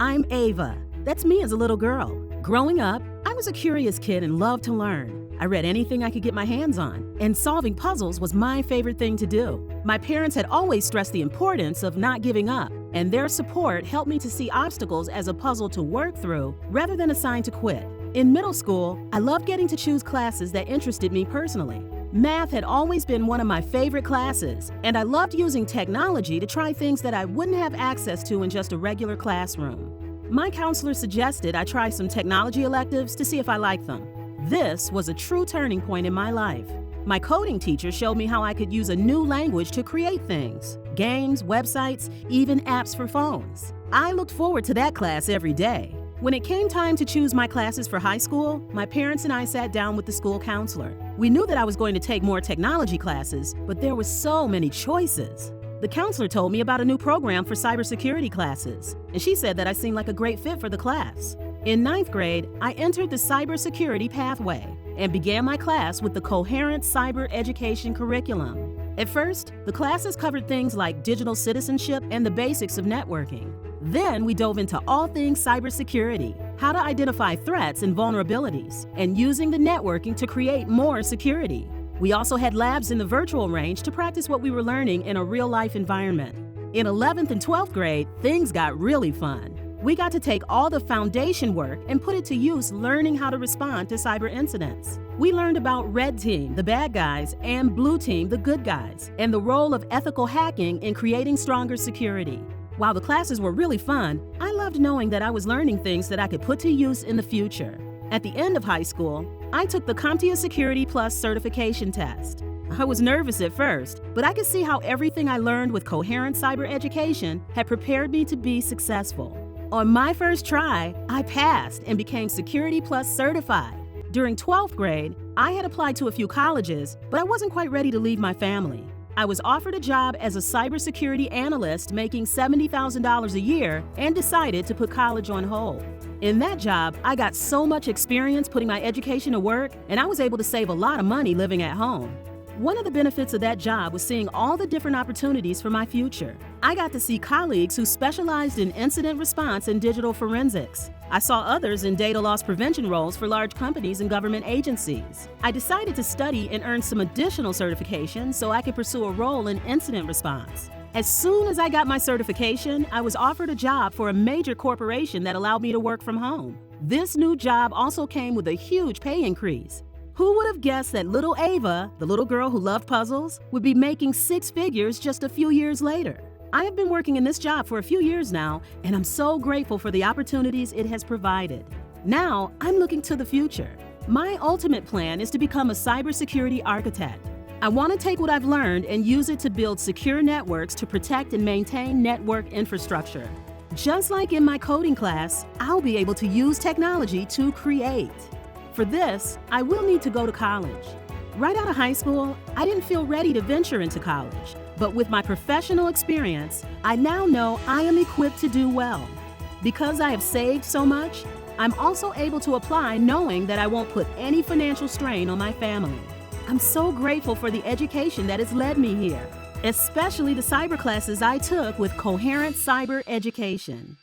I'm Ava. That's me as a little girl. Growing up, I was a curious kid and loved to learn. I read anything I could get my hands on, and solving puzzles was my favorite thing to do. My parents had always stressed the importance of not giving up, and their support helped me to see obstacles as a puzzle to work through rather than a sign to quit. In middle school, I loved getting to choose classes that interested me personally. Math had always been one of my favorite classes, and I loved using technology to try things that I wouldn't have access to in just a regular classroom. My counselor suggested I try some technology electives to see if I liked them. This was a true turning point in my life. My coding teacher showed me how I could use a new language to create things, games, websites, even apps for phones. I looked forward to that class every day. When it came time to choose my classes for high school, my parents and I sat down with the school counselor. We knew that I was going to take more technology classes, but there were so many choices. The counselor told me about a new program for cybersecurity classes, and she said that I seemed like a great fit for the class. In 9th grade, I entered the cybersecurity pathway and began my class with the Coherent cyber education curriculum. At first, the classes covered things like digital citizenship and the basics of networking. Then we dove into all things cybersecurity, how to identify threats and vulnerabilities, and using the networking to create more security. We also had labs in the virtual range to practice what we were learning in a real-life environment. In 11th and 12th grade, things got really fun. We got to take all the foundation work and put it to use learning how to respond to cyber incidents. We learned about red team, the bad guys, and blue team, the good guys, and the role of ethical hacking in creating stronger security. While the classes were really fun, I loved knowing that I was learning things that I could put to use in the future. At the end of high school, I took the CompTIA Security Plus certification test. I was nervous at first, but I could see how everything I learned with Coherent Cyber Education had prepared me to be successful. On my first try, I passed and became Security Plus certified. During 12th grade, I had applied to a few colleges, but I wasn't quite ready to leave my family. I was offered a job as a cybersecurity analyst making $70,000 a year and decided to put college on hold. In that job, I got so much experience putting my education to work, and I was able to save a lot of money living at home. One of the benefits of that job was seeing all the different opportunities for my future. I got to see colleagues who specialized in incident response and digital forensics. I saw others in data loss prevention roles for large companies and government agencies. I decided to study and earn some additional certifications so I could pursue a role in incident response. As soon as I got my certification, I was offered a job for a major corporation that allowed me to work from home. This new job also came with a huge pay increase. Who would have guessed that little Ava, the little girl who loved puzzles, would be making 6 figures just a few years later? I have been working in this job for a few years now, and I'm so grateful for the opportunities it has provided. Now, I'm looking to the future. My ultimate plan is to become a cybersecurity architect. I want to take what I've learned and use it to build secure networks to protect and maintain network infrastructure. Just like in my coding class, I'll be able to use technology to create. For this, I will need to go to college. Right out of high school, I didn't feel ready to venture into college, but with my professional experience, I now know I am equipped to do well. Because I have saved so much, I'm also able to apply knowing that I won't put any financial strain on my family. I'm so grateful for the education that has led me here, especially the cyber classes I took with Coherent Cyber Education.